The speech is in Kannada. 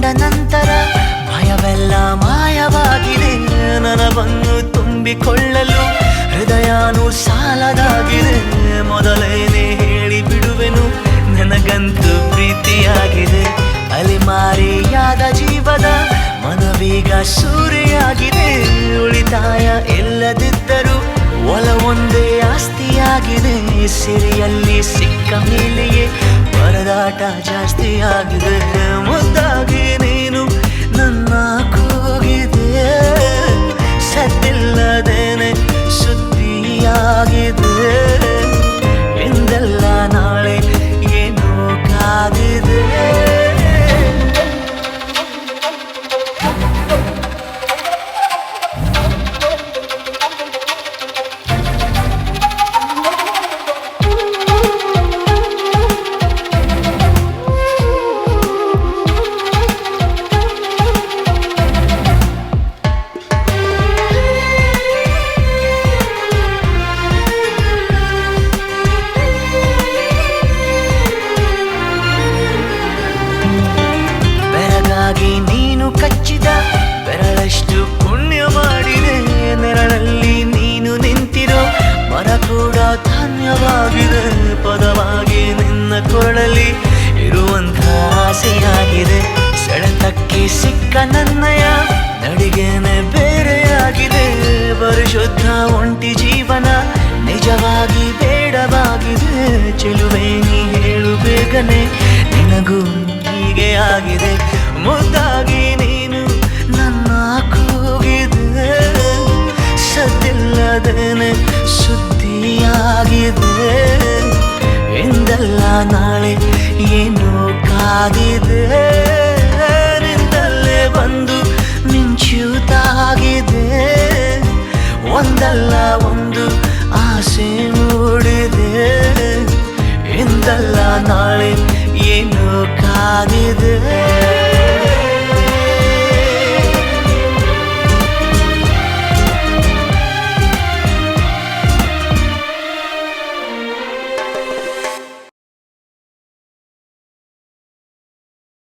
ಕಂಡ ನಂತರ ಭಯವೆಲ್ಲ ಮಾಯವಾಗಿದೆ. ನನವನ್ನು ತುಂಬಿಕೊಳ್ಳಲು ಹೃದಯನೂ ಸಾಲದಾಗಿದೆ. ಮೊದಲೇನೆ ಹೇಳಿ ಬಿಡುವೆನು, ನನಗಂತೂ ಪ್ರೀತಿಯಾಗಿದೆ. ಅಲೆಮಾರಿಯಾದ ಜೀವದ ಮನವೀಗ ಸೂರೆಯಾಗಿದೆ. ಉಳಿತಾಯ ಇಲ್ಲದಿದ್ದರೂ ಒಲವೊಂದೇ ಆಸ್ತಿಯಾಗಿದೆ. ಸಿರಿಯಲ್ಲಿ ಸಿಕ್ಕ ಮೇಲೆಯೇ ಪರದಾಟ ಜಾಸ್ತಿಯಾಗಿದೆ. ಮುದ್ದಾಗಿ ನೀನು ನನ್ನ ಕೂಗಿದೆ, ಸದ್ದಿಲ್ಲದೇನೆ ಸುದ್ದಿಯಾಗಿದೆ. ಎಂದೆಲ್ಲ ನಾಳೆ ಏನೋ ಕಾದಿದೆ. ನೀನು ಕಚ್ಚಿದ ಬೆರಳಷ್ಟು ಪುಣ್ಯ ಮಾಡಿದೆ. ನೆರಳಲ್ಲಿ ನೀನು ನಿಂತಿರೋ ಮರ ಕೂಡ ಧನ್ಯವಾಗಿದೆ. ಪದವಾಗಿ ನಿನ್ನ ಕೊರಳಲ್ಲಿ ಇರುವಂಥ ಆಸೆಯಾಗಿದೆ. ಸೆಳೆತಕ್ಕೆ ಸಿಕ್ಕ ನನ್ನಯ ನಡಿಗೆನೆ ಬೇರೆಯಾಗಿದೆ. ಪರಿಶುದ್ಧ ಒಂಟಿ ಜೀವನ ನಿಜವಾಗಿ ಬೇಡವಾಗಿದೆ. ಚೆಲುವೆ ನೀ ಹೇಳು ಬೇಗನೆ, ನಿನಗೂ ಹೀಗೆ ಆಗಿದೆ. ಮುದ್ದಾಗಿ ನೀನು ನನ್ನ ಕೂಗಿದೆ, ಸದ್ದಿಲ್ಲದೇನೆ ಸುದ್ದಿಯಾಗಿದೆ. ಎಂದೆಲ್ಲ ನಾಳೆ ಏನೋ ಕಾದಿದೆ.